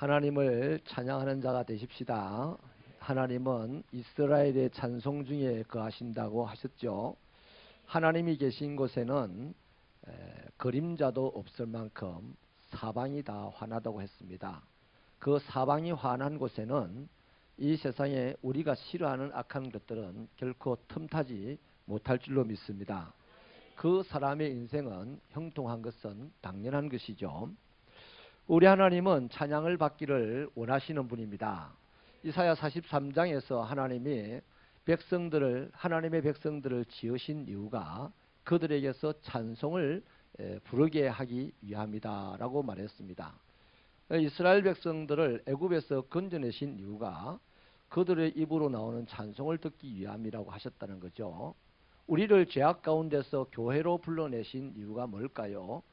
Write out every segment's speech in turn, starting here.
하나님을 찬양하는 자가 되십시다. 하나님은 이스라엘의 찬송 중에 거하신다고 하셨죠. 하나님이 계신 곳에는 그림자도 없을 만큼 사방이 다 환하다고 했습니다. 그 사방이 환한 곳에는 이 세상에 우리가 싫어하는 악한 것들은 결코 틈타지 못할 줄로 믿습니다. 그 사람의 인생은 형통한 것은 당연한 것이죠. 우리 하나님은 찬양을 받기를 원하시는 분입니다. 이사야 43장에서 하나님이 하나님의 백성들을 지으신 이유가 그들에게서 찬송을 부르게 하기 위함이다 라고 말했습니다. 이스라엘 백성들을 애굽에서 건져내신 이유가 그들의 입으로 나오는 찬송을 듣기 위함이라고 하셨다는 거죠. 우리를 죄악 가운데서 교회로 불러내신 이유가 뭘까요?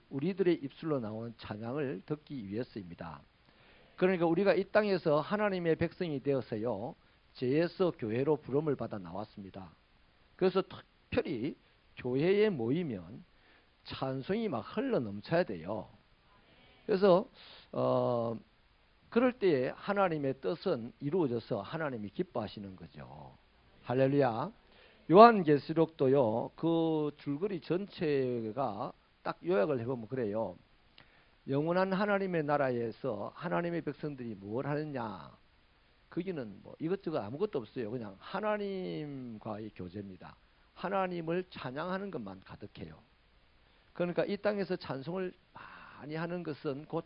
우리들의 입술로 나오는 찬양을 듣기 위해서입니다. 그러니까 우리가 이 땅에서 하나님의 백성이 되어서요, 죄에서 교회로 부름을 받아 나왔습니다. 그래서 특별히 교회에 모이면 찬송이 막 흘러 넘쳐야 돼요. 그래서 그럴 때에 하나님의 뜻은 이루어져서 하나님이 기뻐하시는 거죠. 할렐루야. 요한계시록도요, 그 줄거리 전체가 딱 요약을 해보면 그래요. 영원한 하나님의 나라에서 하나님의 백성들이 뭘 하느냐, 거기는 뭐 이것저것 아무것도 없어요. 그냥 하나님과의 교제입니다. 하나님을 찬양하는 것만 가득해요. 그러니까 이 땅에서 찬송을 많이 하는 것은 곧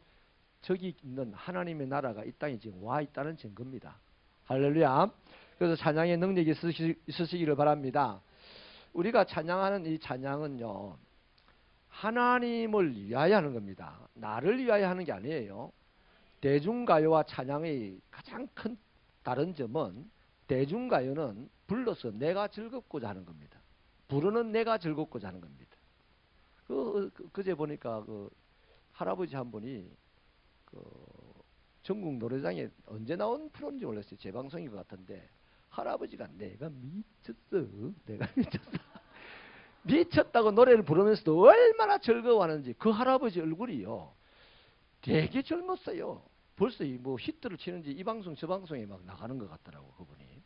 저기 있는 하나님의 나라가 이 땅에 지금 와 있다는 증거입니다. 할렐루야. 그래서 찬양의 능력이 있으시기를 바랍니다. 우리가 찬양하는 이 찬양은요, 하나님을 위하여 하는 겁니다. 나를 위하여 하는 게 아니에요. 대중가요와 찬양의 가장 큰 다른 점은, 대중가요는 불러서 내가 즐겁고자 하는 겁니다. 부르는 내가 즐겁고자 하는 겁니다. 그제 보니까 그 할아버지 한 분이 전국 노래장에 언제 나온 프로인지 몰랐어요. 재방송인 것 같은데 할아버지가 내가 미쳤어. 내가 미쳤어. 미쳤다고 노래를 부르면서도 얼마나 즐거워하는지, 그 할아버지 얼굴이요, 되게 젊었어요. 벌써 뭐 히트를 치는지 이 방송 저 방송에 막 나가는 것 같더라고. 그분이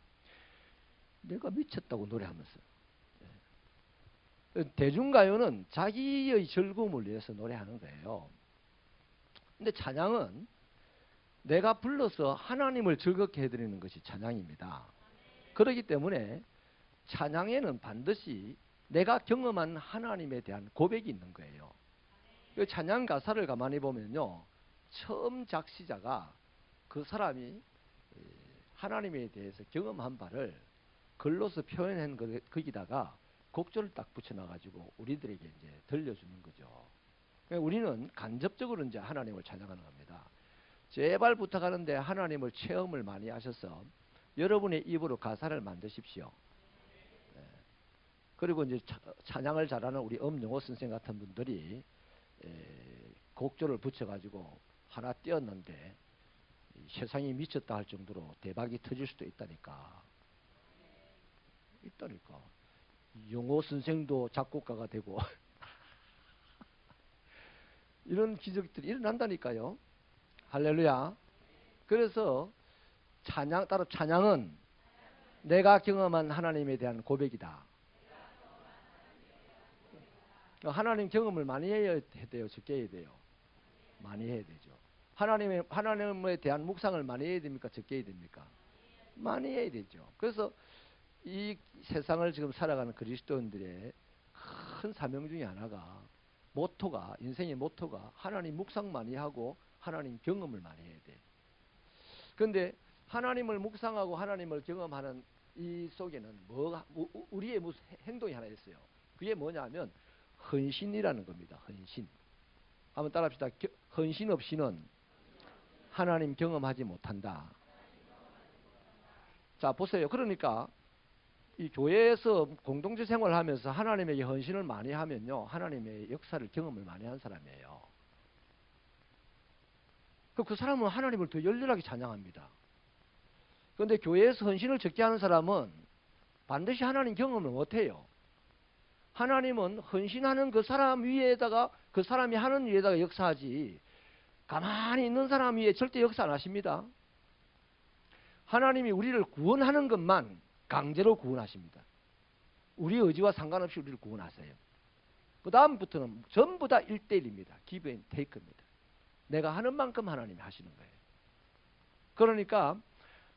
내가 미쳤다고 노래하면서. 대중가요는 자기의 즐거움을 위해서 노래하는 거예요. 근데 찬양은 내가 불러서 하나님을 즐겁게 해드리는 것이 찬양입니다. 그렇기 때문에 찬양에는 반드시 내가 경험한 하나님에 대한 고백이 있는 거예요. 그 찬양 가사를 가만히 보면요, 처음 작시자가 그 사람이 하나님에 대해서 경험한 바를 글로서 표현한 거기다가 곡조를 딱 붙여놔가지고 우리들에게 이제 들려주는 거죠. 우리는 간접적으로 이제 하나님을 찬양하는 겁니다. 제발 부탁하는데 하나님을 체험을 많이 하셔서 여러분의 입으로 가사를 만드십시오. 그리고 이제 찬양을 잘하는 우리 엄영호 선생 같은 분들이 곡조를 붙여가지고 하나 띄었는데 세상이 미쳤다 할 정도로 대박이 터질 수도 있다니까. 영호 선생도 작곡가가 되고 이런 기적들이 일어난다니까요. 할렐루야. 그래서 따로 찬양은 내가 경험한 하나님에 대한 고백이다. 하나님 경험을 많이 해야 돼요? 적게 해야 돼요? 많이 해야 되죠. 하나님에 대한 묵상을 많이 해야 됩니까? 적게 해야 됩니까? 많이 해야 되죠. 그래서 이 세상을 지금 살아가는 그리스도인들의 큰 사명 중에 하나가, 인생의 모토가 하나님 묵상 많이 하고 하나님 경험을 많이 해야 돼. 그런데 하나님을 묵상하고 하나님을 경험하는 이 속에는 우리의 무슨 행동이 하나 있어요. 그게 뭐냐면 헌신이라는 겁니다. 헌신. 한번 따라합시다. 헌신 없이는 하나님 경험하지 못한다. 자, 보세요. 그러니까 이 교회에서 공동체 생활을 하면서 하나님에게 헌신을 많이 하면요, 하나님의 역사를 경험을 많이 한 사람이에요. 그 사람은 하나님을 더 열렬하게 찬양합니다. 그런데 교회에서 헌신을 적게 하는 사람은 반드시 하나님 경험을 못해요. 하나님은 헌신하는 그 사람 위에다가, 그 사람이 하는 위에다가 역사하지, 가만히 있는 사람 위에 절대 역사 안 하십니다. 하나님이 우리를 구원하는 것만 강제로 구원하십니다. 우리 의지와 상관없이 우리를 구원하세요. 그 다음부터는 전부 다 1대1입니다. give and take입니다. 내가 하는 만큼 하나님이 하시는 거예요. 그러니까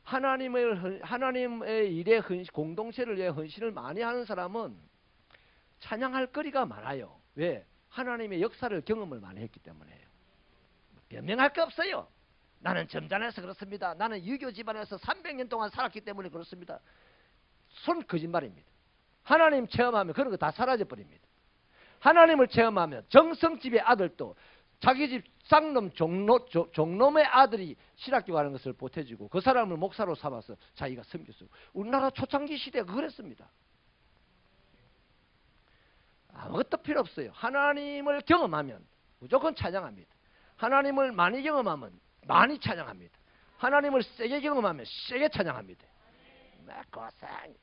하나님의 일에 공동체를 위해 헌신을 많이 하는 사람은 찬양할 거리가 많아요. 왜? 하나님의 역사를 경험을 많이 했기 때문에요. 변명할 게 없어요. 나는 점잖아서 그렇습니다. 나는 유교 집안에서 300년 동안 살았기 때문에 그렇습니다. 손 거짓말입니다. 하나님 체험하면 그런 거 다 사라져 버립니다. 하나님을 체험하면 정성집의 아들도 자기 집 쌍놈 종놈의 아들이 신학교 가는 것을 보태주고 그 사람을 목사로 삼아서 자기가 섬겼어요. 우리나라 초창기 시대가 그랬습니다. 아무것도 필요 없어요. 하나님을 경험하면 무조건 찬양합니다. 하나님을 많이 경험하면 많이 찬양합니다. 하나님을 세게 경험하면 세게 찬양합니다. 내 고생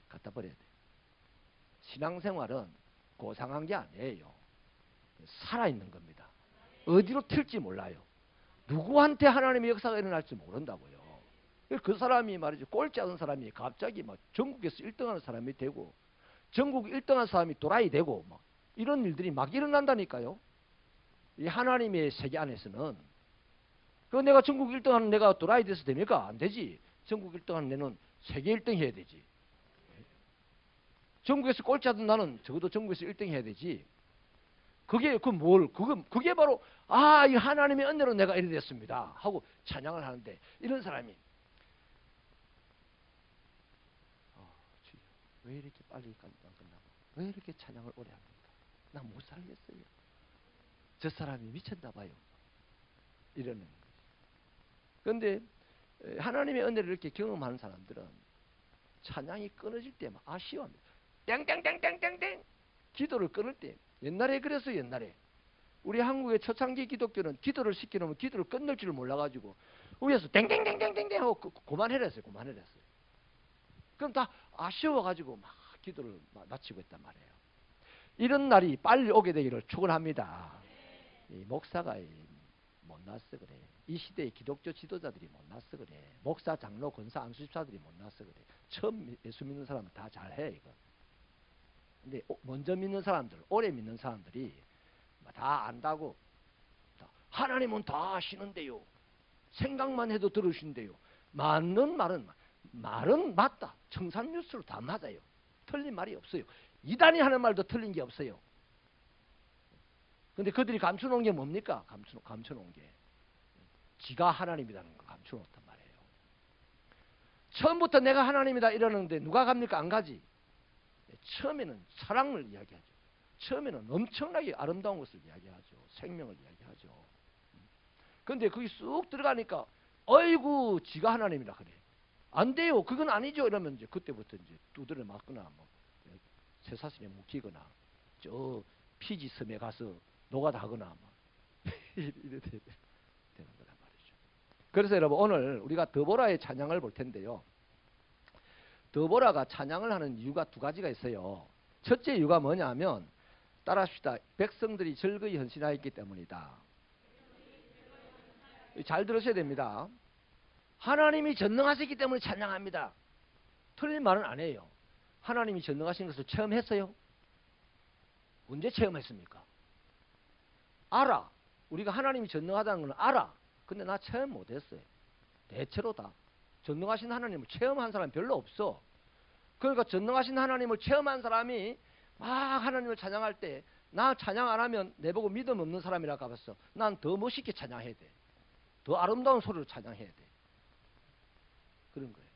갖다 버려야 돼요. 신앙생활은 고상한 게 아니에요. 살아있는 겁니다. 어디로 튈지 몰라요. 누구한테 하나님의 역사가 일어날지 모른다고요. 그 사람이 말이죠. 꼴찌 하는 사람이 갑자기 막 전국에서 1등하는 사람이 되고 전국 1등한 사람이 도라이 되고 막 이런 일들이 막 일어난다니까요. 이 하나님의 세계 안에서는 그 내가 전국 1등하는 내가 도라이 돼서 됩니까? 안 되지. 전국 1등하는 내는 세계 1등 해야 되지. 전국에서 꼴찌 하던 나는 적어도 전국에서 1등 해야 되지. 그게 바로 이 하나님의 은혜로 내가 이래 됐습니다 하고 찬양을 하는데 이런 사람이 왜 이렇게 빨리 끝나고 왜 이렇게 찬양을 오래 합니까? 나 못 살겠어요. 저 사람이 미쳤나 봐요. 이러는 거지. 그런데 하나님의 은혜를 이렇게 경험하는 사람들은 찬양이 끊어질 때만 아쉬워합니다. 땡땡땡땡땡땡 기도를 끊을 때 옛날에 그랬어요. 옛날에 우리 한국의 초창기 기독교는 기도를 시켜놓으면 기도를 끊을 줄을 몰라가지고 위에서 땡땡땡땡땡땡 하고 그만해라 했어요. 그럼 다 아쉬워가지고 막 기도를 마치고 있단 말이에요. 이런 날이 빨리 오게 되기를 축원합니다. 이 목사가 못나서 그래. 이 시대의 기독교 지도자들이 못나서 그래. 목사, 장로, 권사, 안수집사들이 못나서 그래. 처음 예수 믿는 사람은 다 잘해 이거. 근데 먼저 믿는 사람들, 오래 믿는 사람들이 다 안다고 하나님은 다 아시는데요. 생각만 해도 들으신대요. 맞는 말은 맞다. 청산뉴스로 다 맞아요. 틀린 말이 없어요. 이단이 하는 말도 틀린 게 없어요. 근데 그들이 감춰놓은 게 뭡니까? 감춰놓은 게 지가 하나님이라는 걸 감춰놓았단 말이에요. 처음부터 내가 하나님이다 이러는데 누가 갑니까? 안 가지. 처음에는 사랑을 이야기하죠. 처음에는 엄청나게 아름다운 것을 이야기하죠. 생명을 이야기하죠. 그런데 거기 쑥 들어가니까 어이구 지가 하나님이라 그래. 안 돼요. 그건 아니죠. 이러면 이제 그때부터 이제 두드려 맞거나 뭐 쇠사슬에 묶이거나 저 피지 섬에 가서 노가다하거나 막 이래 되는 거란 말이죠. 그래서 여러분 오늘 우리가 드보라의 찬양을 볼 텐데요. 드보라가 찬양을 하는 이유가 두 가지가 있어요. 첫째 이유가 뭐냐면 따라합시다. 백성들이 즐거이 헌신하였기 때문이다. 잘 들으셔야 됩니다. 하나님이 전능하시기 때문에 찬양합니다. 틀린 말은 아니에요. 하나님이 전능하신 것을 체험했어요? 언제 체험했습니까? 알아. 우리가 하나님이 전능하다는 건 알아. 근데 나 체험 못했어요. 대체로 다. 전능하신 하나님을 체험한 사람이 별로 없어. 그러니까 전능하신 하나님을 체험한 사람이 막 하나님을 찬양할 때 나 찬양 안 하면 내보고 믿음 없는 사람이라고 봤어. 난 더 멋있게 찬양해야 돼. 더 아름다운 소리로 찬양해야 돼. 그런 거예요.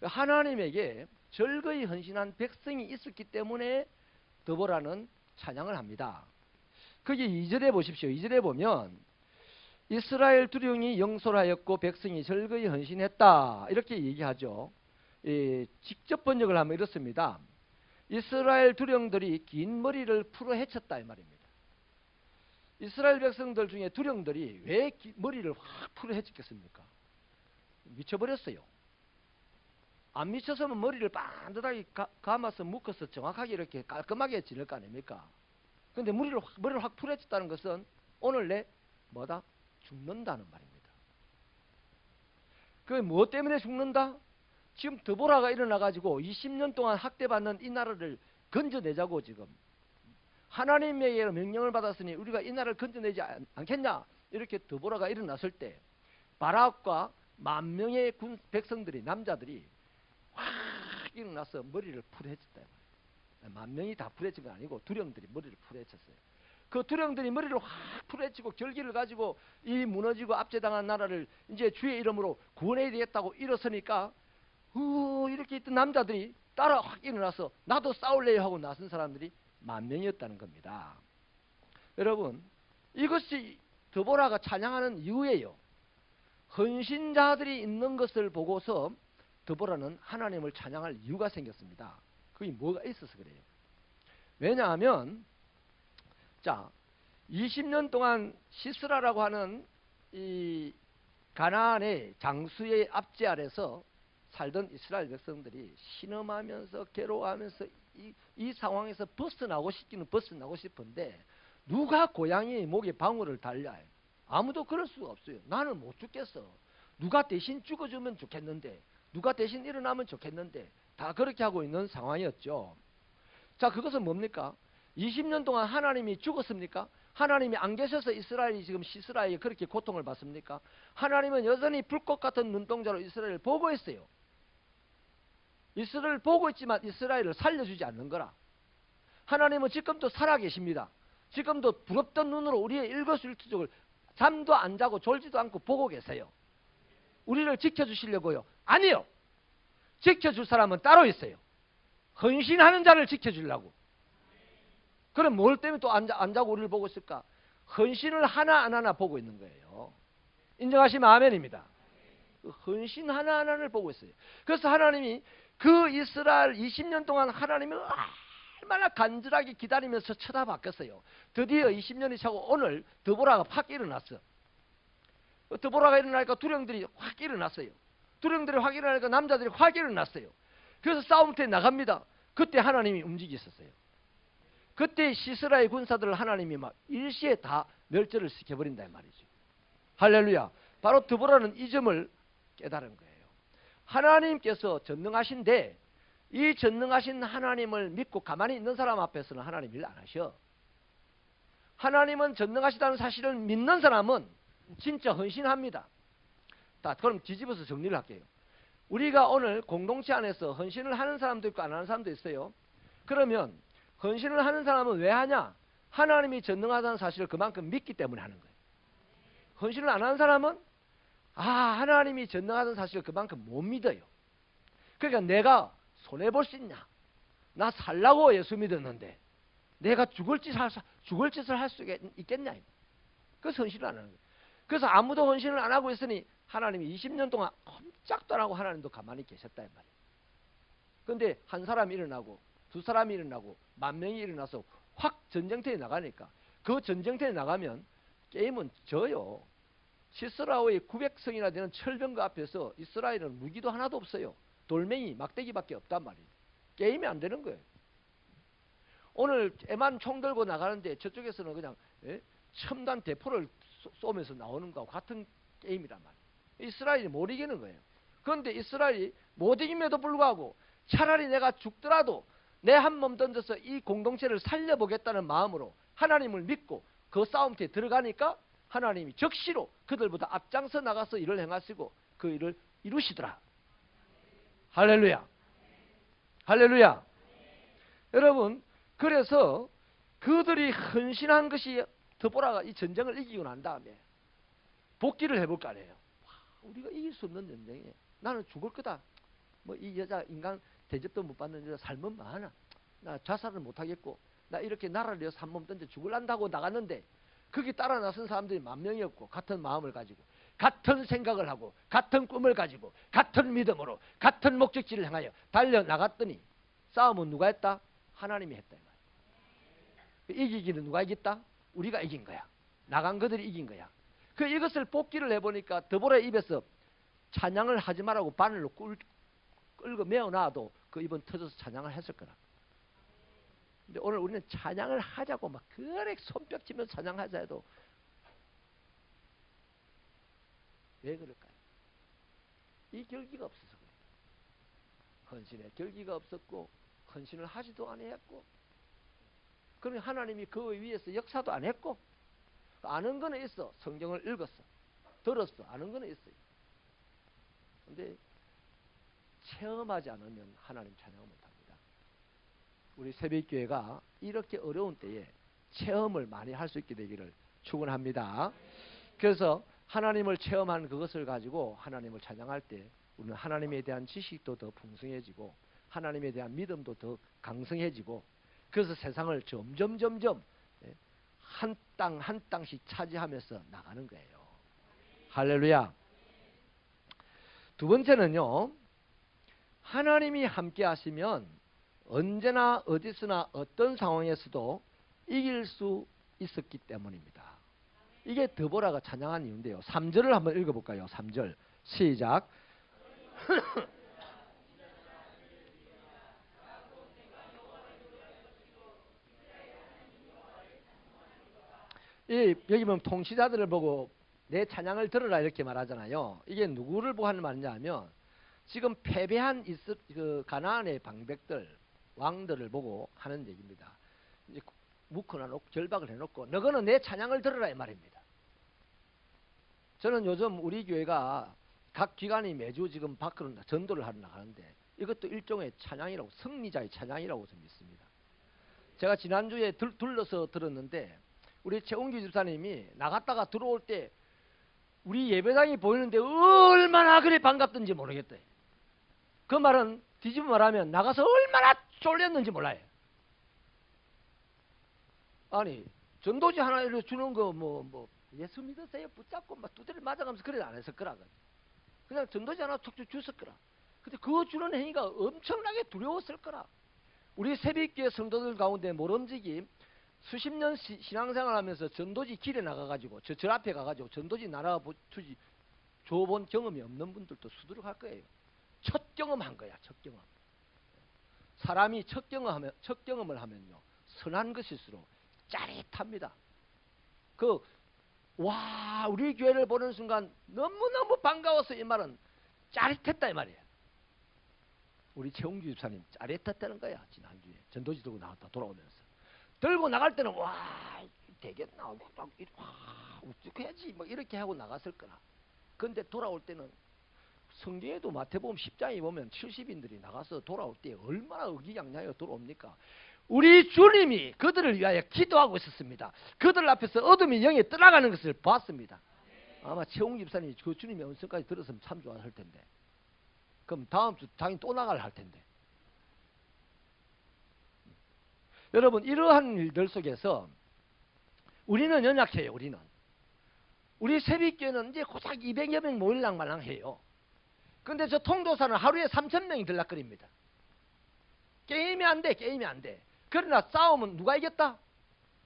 하나님에게 절거히 헌신한 백성이 있었기 때문에 드보라는 찬양을 합니다. 거기 2절에 보십시오. 2절에 보면 이스라엘 두령이 영솔하였고 백성이 절거히 헌신했다. 이렇게 얘기하죠. 직접 번역을 하면 이렇습니다. 이스라엘 두령들이 긴 머리를 풀어 헤쳤다 이 말입니다. 이스라엘 백성들 중에 두령들이 왜 머리를 확 풀어 헤쳤겠습니까? 미쳐버렸어요. 안 미쳐서면 머리를 반듯하게 감아서 묶어서 정확하게 이렇게 깔끔하게 지낼 거 아닙니까? 근데 머리를 확 풀어졌다는 것은 오늘 내 뭐다? 죽는다는 말입니다. 그 뭐 때문에 죽는다? 지금 드보라가 일어나가지고 20년 동안 학대받는 이 나라를 건져내자고 지금 하나님에게 명령을 받았으니 우리가 이 나라를 건져내지 않겠냐? 이렇게 드보라가 일어났을 때 바락과 10,000명의 군 백성들이 남자들이 확 일어나서 머리를 풀어헤쳤다. 10,000명이 다 풀어헤친 건 아니고 두령들이 머리를 풀어헤쳤어요. 그 두령들이 머리를 확 풀어헤치고 결기를 가지고 이 무너지고 압제당한 나라를 이제 주의 이름으로 구원해야 되겠다고 일어서니까 이렇게 있던 남자들이 따라 확 일어나서 나도 싸울래요 하고 나선 사람들이 10,000명이었다는 겁니다. 여러분, 이것이 드보라가 찬양하는 이유예요. 헌신자들이 있는 것을 보고서 드보라는 하나님을 찬양할 이유가 생겼습니다. 그게 뭐가 있어서 그래요. 왜냐하면 자, 20년 동안 시스라라고 하는 이 가나안의 장수의 압제 아래서 살던 이스라엘 백성들이 신음하면서 괴로워하면서 이 상황에서 벗어나고 싶은데 누가 고양이의 목에 방울을 달려요? 아무도 그럴 수가 없어요. 나는 못 죽겠어. 누가 대신 죽어주면 좋겠는데, 누가 대신 일어나면 좋겠는데, 다 그렇게 하고 있는 상황이었죠. 자, 그것은 뭡니까? 20년 동안 하나님이 죽었습니까? 하나님이 안 계셔서 이스라엘이 지금 시스라에게 그렇게 고통을 받습니까? 하나님은 여전히 불꽃 같은 눈동자로 이스라엘을 보고 있어요. 이스라엘을 보고 있지만 이스라엘을 살려주지 않는 거라. 하나님은 지금도 살아계십니다. 지금도 부럽던 눈으로 우리의 일거수일투족을 잠도 안 자고 졸지도 않고 보고 계세요. 우리를 지켜주시려고요? 아니요. 지켜줄 사람은 따로 있어요. 헌신하는 자를 지켜주려고. 그럼 뭘 때문에 또 안 자고 우리를 보고 있을까? 헌신을 하나 안 하나 보고 있는 거예요. 인정하시면 아멘입니다. 헌신 하나하나를 보고 있어요. 그래서 하나님이 그 이스라엘 20년 동안 하나님이 얼마나 간절하게 기다리면서 쳐다봤겠어요. 드디어 20년이 차고 오늘 드보라가 확 일어났어. 드보라가 일어나니까 두령들이 확 일어났어요. 두령들이 확 일어나니까 남자들이 확 일어났어요. 그래서 싸움터에 나갑니다. 그때 하나님이 움직이셨어요. 그때 시스라의 군사들을 하나님이 막 일시에 다 멸절을 시켜버린다 말이죠. 할렐루야. 바로 드보라는 이 점을 깨달은 거예요. 하나님께서 전능하신데 이 전능하신 하나님을 믿고 가만히 있는 사람 앞에서는 하나님 일 안 하셔. 하나님은 전능하시다는 사실을 믿는 사람은 진짜 헌신합니다. 자, 그럼 뒤집어서 정리를 할게요. 우리가 오늘 공동체 안에서 헌신을 하는 사람도 있고 안 하는 사람도 있어요. 그러면 헌신을 하는 사람은 왜 하냐? 하나님이 전능하다는 사실을 그만큼 믿기 때문에 하는 거예요. 헌신을 안 하는 사람은 하나님이 전능하다는 사실을 그만큼 못 믿어요. 그러니까 내가 손해볼 수 있냐? 나 살라고 예수 믿었는데 내가 죽을 짓을 할 수 있겠냐? 그래서 헌신을 안 하는 거예요. 그래서 아무도 헌신을 안 하고 있으니 하나님이 20년 동안 꼼짝도 안 하고 하나님도 가만히 계셨다 이 말이에요. 그런데 한 사람이 일어나고 두 사람이 일어나고 10,000명이 일어나서 확 전쟁터에 나가니까 그 전쟁터에 나가면 게임은 져요. 시스라의 900성이나 되는 철병거 앞에서 이스라엘은 무기도 하나도 없어요. 돌멩이, 막대기밖에 없단 말이에요. 게임이 안 되는 거예요. 오늘 애만 총 들고 나가는데 저쪽에서는 그냥 첨단 대포를 쏘면서 나오는 거하고 같은 게임이란 말이에요. 이스라엘이 못 이기는 거예요. 그런데 이스라엘이 못 이김에도 불구하고 차라리 내가 죽더라도 내 한 몸 던져서 이 공동체를 살려보겠다는 마음으로 하나님을 믿고 그 싸움터에 들어가니까 하나님이 적시로 그들보다 앞장서 나가서 일을 행하시고 그 일을 이루시더라. 할렐루야. 할렐루야. 여러분, 그래서 그들이 헌신한 것이 드보라가 이 전쟁을 이기고 난 다음에 복귀를 해볼 거 아니에요. 우리가 이길 수 없는 전쟁에 나는 죽을 거다. 뭐 이 여자 인간 대접도 못 받는 여자 살면 많아. 나 자살을 못 하겠고 나 이렇게 나라를 위해서 한 몸 던져 죽을란다고 나갔는데 거기 따라 나선 사람들이 10,000명이었고 같은 마음을 가지고 같은 생각을 하고 같은 꿈을 가지고 같은 믿음으로 같은 목적지를 향하여 달려나갔더니 싸움은 누가 했다? 하나님이 했다. 이기기는 누가 이겼다? 우리가 이긴 거야. 나간 그들이 이긴 거야. 이것을 복기를 해보니까 드보라의 입에서 찬양을 하지 말라고 바늘로 끌고 메어놔도 그 입은 터져서 찬양을 했을 거라. 근데 오늘 우리는 찬양을 하자고 막 그래 손뼉치면서 찬양하자 해도 왜 그럴까요? 이 결기가 없어서 그래요. 헌신의 결기가 없었고 헌신을 하지도 않았고, 그러면 하나님이 그 위에서 역사도 안 했고, 아는 거는 있어. 성경을 읽었어, 들었어, 아는 거는 있어요. 근데 체험하지 않으면 하나님 찬양을 못합니다. 우리 새벽교회가 이렇게 어려운 때에 체험을 많이 할 수 있게 되기를 축원합니다. 그래서 하나님을 체험한 그것을 가지고 하나님을 찬양할 때 우리는 하나님에 대한 지식도 더 풍성해지고 하나님에 대한 믿음도 더 강성해지고, 그래서 세상을 점점 한 땅 한 땅씩 차지하면서 나가는 거예요. 할렐루야. 두 번째는요, 하나님이 함께 하시면 언제나 어디서나 어떤 상황에서도 이길 수 있었기 때문입니다. 이게 드보라가 찬양한 이유인데요. 3절을 한번 읽어볼까요? 3절 시작. 여기 보면 통치자들을 보고 내 찬양을 들으라 이렇게 말하잖아요. 이게 누구를 보고 하는 말이냐 하면 지금 패배한 가나안의 방백들, 왕들을 보고 하는 얘기입니다. 이제 묶어놓고 결박을 해놓고 너거는 내 찬양을 들으라 이 말입니다. 저는 요즘 우리 교회가 각 기관이 매주 지금 밖으로 전도를 하러 나가는데 이것도 일종의 찬양이라고, 승리자의 찬양이라고 저는 믿습니다. 제가 지난주에 둘러서 들었는데 우리 최웅규 집사님이 나갔다가 들어올 때 우리 예배당이 보이는데 얼마나 그리 반갑던지 모르겠대. 그 말은 뒤집어 말하면 나가서 얼마나 쫄렸는지 몰라요. 아니 전도지 하나 주는 거 예수 믿으세요 붙잡고 막 두드려 맞아가면서 그래 안 했을 거라. 그냥 전도지 하나 툭 줬을 거라. 근데 그거 주는 행위가 엄청나게 두려웠을 거라. 우리 새벽교회 성도들 가운데 모름지기 수십 년 신앙생활 하면서 전도지 길에 나가가지고 저 앞에 가가지고 전도지 나라 주지 줘본 경험이 없는 분들도 수두룩할 거예요. 첫 경험한 거야. 첫 경험. 사람이 첫 경험을 하면요 선한 것일수록 짜릿합니다. 우리 교회를 보는 순간 너무너무 반가워서 이 말은 짜릿했다 이 말이에요. 우리 최홍주 집사님 짜릿했다는 거야. 지난주에 전도지 들고 나왔다 돌아오면서 들고 나갈 때는 되겠나, 어떻게 해야지 뭐 이렇게 하고 나갔을 거라. 근데 돌아올 때는 성경에도 마태복음 10장에 보면 70인들이 나가서 돌아올 때 얼마나 의기양양하게 돌아옵니까? 우리 주님이 그들을 위하여 기도하고 있었습니다. 그들 앞에서 어둠이 영에 떠나가는 것을 봤습니다. 아마 최홍 집사님이 그 주님의 음성까지 들었으면 참 좋았을 텐데. 그럼 다음 주 당연히 또 나가려 할 텐데. 여러분 이러한 일들 속에서 우리는 연약해요. 우리 새벽교회는 이제 고작 200여 명 모일랑 말랑 해요. 근데 저 통도사는 하루에 3,000명이 들락거립니다. 게임이 안 돼. 그러나 싸움은 누가 이겼다?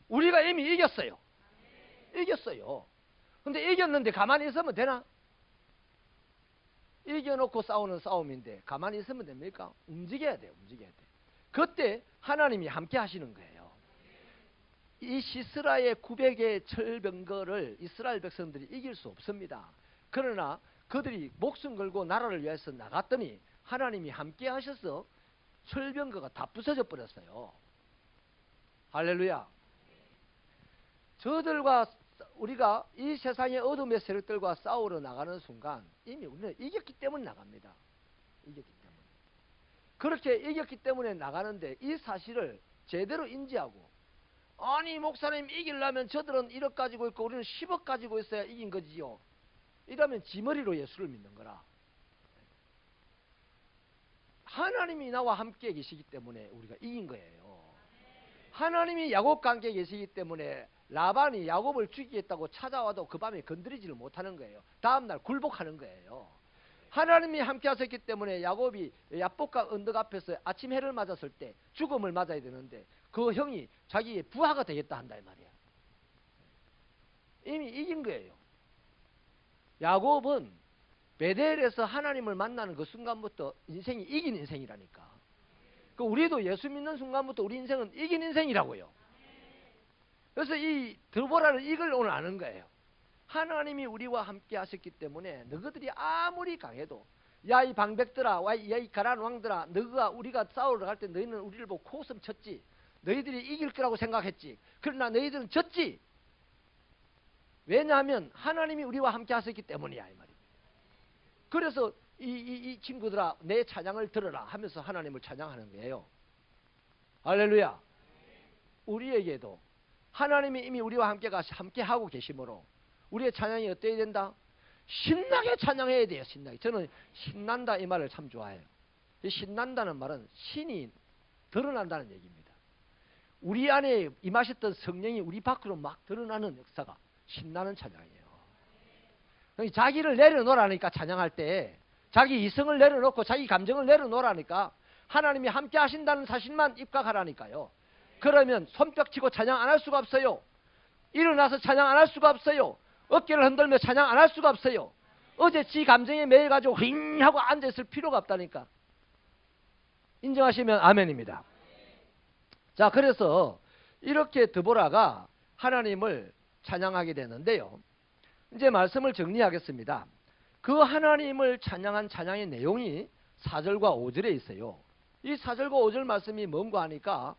우리가 이미 이겼어요. 근데 이겼는데 가만히 있으면 되나? 이겨놓고 싸우는 싸움인데 가만히 있으면 됩니까? 움직여야 돼. 그때 하나님이 함께 하시는 거예요. 이 시스라의 900의 철병거를 이스라엘 백성들이 이길 수 없습니다. 그러나 그들이 목숨 걸고 나라를 위해서 나갔더니 하나님이 함께 하셔서 철병거가 다 부서져 버렸어요. 할렐루야. 우리가 이 세상의 어둠의 세력들과 싸우러 나가는 순간 이미 우리는 이겼기 때문에 나갑니다. 그렇게 이겼기 때문에 나가는데 이 사실을 제대로 인지하고, 아니 목사님 이기려면 저들은 1억 가지고 있고 우리는 10억 가지고 있어야 이긴 거지요. 이러면 지머리로 예수를 믿는 거라. 하나님이 나와 함께 계시기 때문에 우리가 이긴 거예요. 하나님이 야곱과 함께 계시기 때문에 라반이 야곱을 죽이겠다고 찾아와도 그 밤에 건드리지를 못하는 거예요. 다음날 굴복하는 거예요. 하나님이 함께 하셨기 때문에 야곱이 야복강 언덕 앞에서 아침 해를 맞았을 때 죽음을 맞아야 되는데 그 형이 자기의 부하가 되겠다 한다 이 말이야. 이미 이긴 거예요. 야곱은 베델에서 하나님을 만나는 그 순간부터 인생이 이긴 인생이라니까. 그 우리도 예수 믿는 순간부터 우리 인생은 이긴 인생이라고요. 그래서 이 드보라를 이걸 오늘 아는 거예요. 하나님이 우리와 함께 하셨기 때문에 너희들이 아무리 강해도 야 이 방백들아, 야 이 가라안 왕들아, 너희가 우리가 싸우러 갈 때 너희는 우리를 보고 코웃음 쳤지. 너희들이 이길 거라고 생각했지. 그러나 너희들은 졌지. 왜냐하면 하나님이 우리와 함께 하셨기 때문이야 이 말입니다. 그래서 이 친구들아 내 찬양을 들어라 하면서 하나님을 찬양하는 거예요. 할렐루야. 우리에게도 하나님이 이미 우리와 함께 하고 계시므로 우리의 찬양이 어때야 된다? 신나게 찬양해야 돼요. 신나게. 저는 신난다 이 말을 참 좋아해요. 이 신난다는 말은 신이 드러난다는 얘기입니다. 우리 안에 임하셨던 성령이 우리 밖으로 막 드러나는 역사가 신나는 찬양이에요. 자기를 내려놓으라니까 찬양할 때 자기 이성을 내려놓고 자기 감정을 내려놓으라니까 하나님이 함께 하신다는 사실만 입각하라니까요. 그러면 손뼉치고 찬양 안 할 수가 없어요. 일어나서 찬양 안 할 수가 없어요. 어깨를 흔들며 찬양 안 할 수가 없어요. 어제 지 감정에 매여가지고 휘 하고 앉아있을 필요가 없다니까. 인정하시면 아멘입니다. 자, 그래서 이렇게 드보라가 하나님을 찬양하게 되는데요. 이제 말씀을 정리하겠습니다. 그 하나님을 찬양한 찬양의 내용이 4절과 5절에 있어요. 이 4절과 5절 말씀이 뭔가 하니까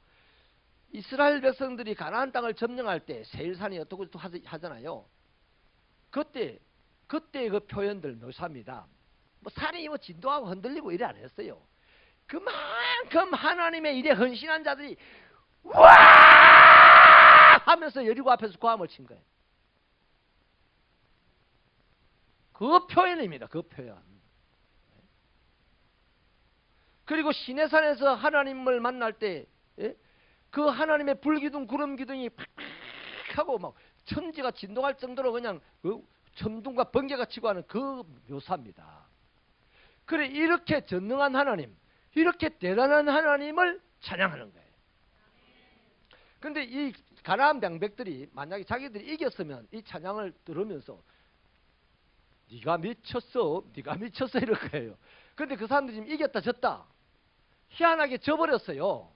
이스라엘 백성들이 가나안 땅을 점령할 때 세일산이 어떻게 하잖아요. 그때 그 표현들 묘사합니다. 뭐 산이 뭐 진동하고 흔들리고 이래 안 했어요. 그만큼 하나님의 일에 헌신한 자들이 와 하면서 여리고 앞에서 고함을 친 거예요. 그 표현입니다. 그 표현. 그리고 시내산에서 하나님을 만날 때 그 하나님의 불기둥 구름기둥이 팍팍 하고 막 천지가 진동할 정도로 그냥 그 천둥과 번개가 치고 하는 그 묘사입니다. 그래 이렇게 전능한 하나님, 이렇게 대단한 하나님을 찬양하는 거예요. 근데 이 가나안 방백들이 만약에 자기들이 이겼으면 이 찬양을 들으면서 네가 미쳤어, 네가 미쳤어 이럴 거예요. 근데 그 사람들이 지금 이겼다 졌다. 희한하게 져버렸어요.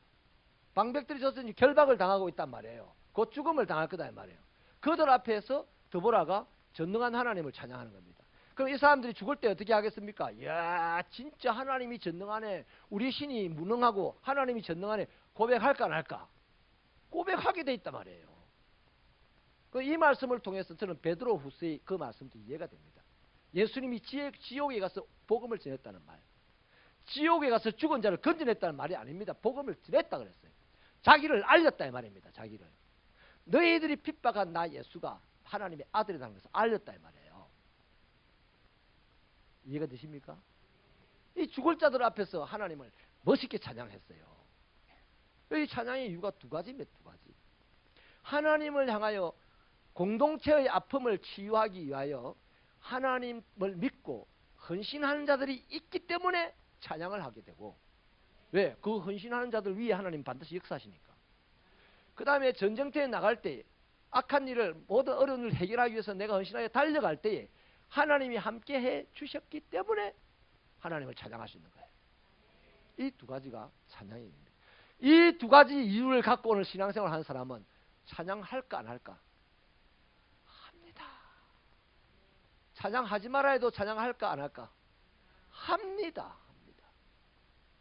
방백들이 졌으니 결박을 당하고 있단 말이에요. 곧 죽음을 당할 거다 이 말이에요. 그들 앞에서 드보라가 전능한 하나님을 찬양하는 겁니다. 그럼 이 사람들이 죽을 때 어떻게 하겠습니까? 이야 진짜 하나님이 전능하네. 우리 신이 무능하고 하나님이 전능하네. 고백할까 안 할까? 고백하게 돼 있단 말이에요. 이 말씀을 통해서 저는 베드로 후서의 그 말씀도 이해가 됩니다. 예수님이 지옥에 가서 복음을 전했다는 말. 지옥에 가서 죽은 자를 건져냈다는 말이 아닙니다. 복음을 전했다 그랬어요. 자기를 알렸다 이 말입니다. 자기를. 너희들이 핍박한 나 예수가 하나님의 아들이라는 것을 알렸다 이 말이에요. 이해가 되십니까? 이 죽을 자들 앞에서 하나님을 멋있게 찬양했어요. 이 찬양의 이유가 두 가지입니다. 두 가지. 하나님을 향하여 공동체의 아픔을 치유하기 위하여 하나님을 믿고 헌신하는 자들이 있기 때문에 찬양을 하게 되고, 왜? 그 헌신하는 자들 위에 하나님 반드시 역사하시니까. 그 다음에 전쟁터에 나갈 때 악한 일을 모든 어려움을 해결하기 위해서 내가 헌신하여 달려갈 때에 하나님이 함께 해 주셨기 때문에 하나님을 찬양할 수 있는 거예요. 이 두 가지가 찬양입니다. 이 두 가지 이유를 갖고 오늘 신앙생활 하는 사람은 찬양할까 안 할까? 합니다. 찬양하지 말아 해도 찬양할까 안 할까? 합니다.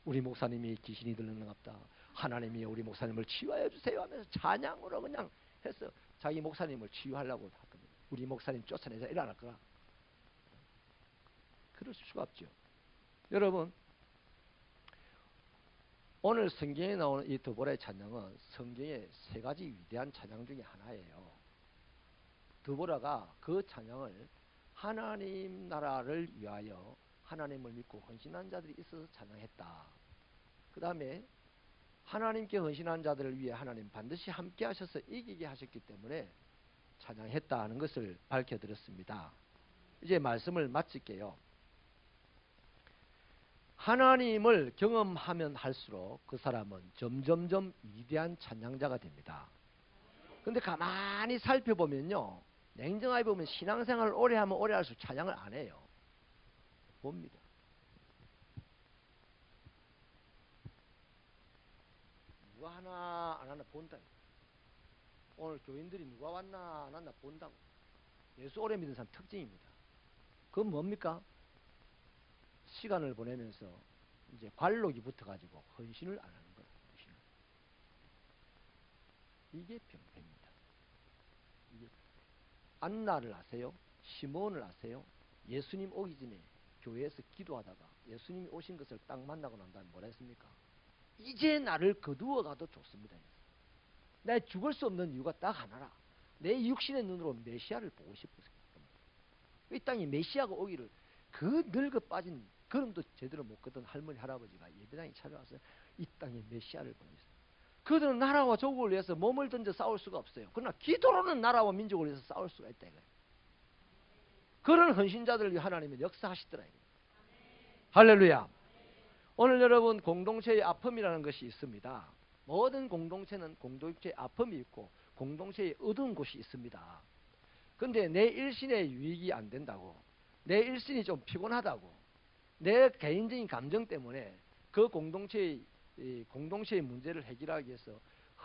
우리 목사님이 귀신이 들렸는갑다. 하나님이 우리 목사님을 치유하여 주세요 하면서 찬양으로 그냥 해서 자기 목사님을 치유하려고 하거든요. 우리 목사님 쫓아내자 일어날 거라. 그럴 수가 없죠. 여러분 오늘 성경에 나오는 이 드보라의 찬양은 성경의 세 가지 위대한 찬양 중에 하나예요. 드보라가 그 찬양을 하나님 나라를 위하여 하나님을 믿고 헌신한 자들이 있어서 찬양했다. 그 다음에 하나님께 헌신한 자들을 위해 하나님 반드시 함께 하셔서 이기게 하셨기 때문에 찬양했다 하는 것을 밝혀드렸습니다. 이제 말씀을 마칠게요. 하나님을 경험하면 할수록 그 사람은 점점점 위대한 찬양자가 됩니다. 그런데 가만히 살펴보면요, 냉정하게 보면 신앙생활을 오래 하면 오래 할수록 찬양을 안 해요. 봅니다. 누가 하나 안 하나 본다. 오늘 교인들이 누가 왔나 안 왔나 본다고. 예수 오래 믿는 사람 특징입니다. 그건 뭡니까? 시간을 보내면서 이제 관록이 붙어가지고 헌신을 안 하는 거예요. 헌신을. 이게 병폐입니다. 이게 안나를 아세요? 시몬을 아세요? 예수님 오기 전에 교회에서 기도하다가 예수님이 오신 것을 딱 만나고 난 다음에 뭐라 했습니까? 이제 나를 거두어 가도 좋습니다. 나 죽을 수 없는 이유가 딱 하나라. 내 육신의 눈으로 메시아를 보고 싶어서. 이 땅에 메시아가 오기를 그 늙어 빠진 걸음도 제대로 못 걷던 할머니 할아버지가 예배당에 찾아와서 이 땅에 메시아를 보고 있어요. 그들은 나라와 조국을 위해서 몸을 던져 싸울 수가 없어요. 그러나 기도로는 나라와 민족을 위해서 싸울 수가 있다 이거예요. 그런 헌신자들을 위해 하나님은 역사하시더라 이거예요. 할렐루야. 오늘 여러분 공동체의 아픔이라는 것이 있습니다. 모든 공동체는 공동체의 아픔이 있고 공동체의 어두운 곳이 있습니다. 그런데 내 일신의 유익이 안 된다고, 내 일신이 좀 피곤하다고, 내 개인적인 감정 때문에 그 공동체의 문제를 해결하기 위해서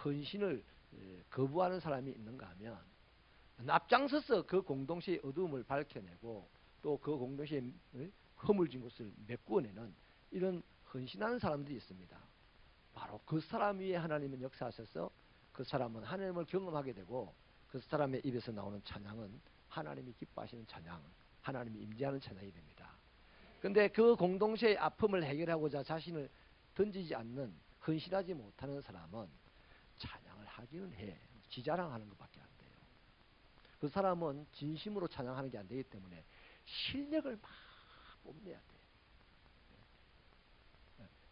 헌신을 거부하는 사람이 있는가 하면 앞장서서 그 공동체의 어두움을 밝혀내고 또 그 공동체의 허물진 곳을 메꾸어내는 이런 헌신하는 사람들이 있습니다. 바로 그 사람 위에 하나님은 역사하셔서 그 사람은 하나님을 경험하게 되고 그 사람의 입에서 나오는 찬양은 하나님이 기뻐하시는 찬양, 하나님이 임재하는 찬양이 됩니다. 그런데 그 공동체의 아픔을 해결하고자 자신을 던지지 않는, 헌신하지 못하는 사람은 찬양을 하기는 해. 지자랑하는 것밖에 안 돼요. 그 사람은 진심으로 찬양하는 게 안 되기 때문에 실력을 막 뽐내야 돼요.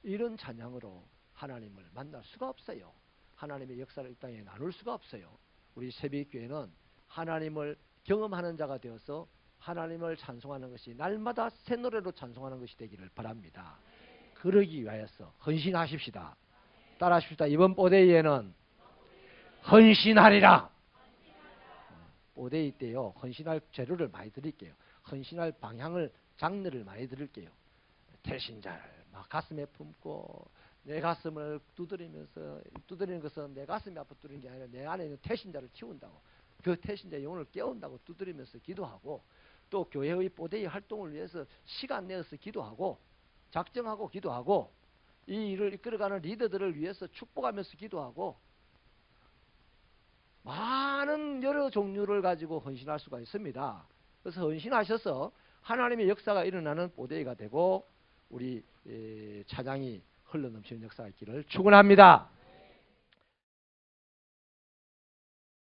이런 찬양으로 하나님을 만날 수가 없어요. 하나님의 역사를 이 땅에 나눌 수가 없어요. 우리 새벽교회는 하나님을 경험하는 자가 되어서 하나님을 찬송하는 것이 날마다 새 노래로 찬송하는 것이 되기를 바랍니다. 그러기 위하여서 헌신하십시다. 따라하십시다. 이번 뽀데이에는 헌신하리라. 뽀데이 때요, 헌신할 재료를 많이 드릴게요. 헌신할 방향을, 장르를 많이 드릴게요. 태신자를 막 가슴에 품고 내 가슴을 두드리면서, 두드리는 것은 내 가슴이 아파 두드리는 게 아니라 내 안에 있는 태신자를 키운다고, 그 태신자의 영혼을 깨운다고 두드리면서 기도하고, 또 교회의 뽀데이 활동을 위해서 시간 내어서 기도하고 작정하고 기도하고, 이 일을 이끌어가는 리더들을 위해서 축복하면서 기도하고, 많은 여러 종류를 가지고 헌신할 수가 있습니다. 그래서 헌신하셔서 하나님의 역사가 일어나는 뽀데이가 되고 우리 찬양이 흘러넘치는 역사가 있기를 축원합니다.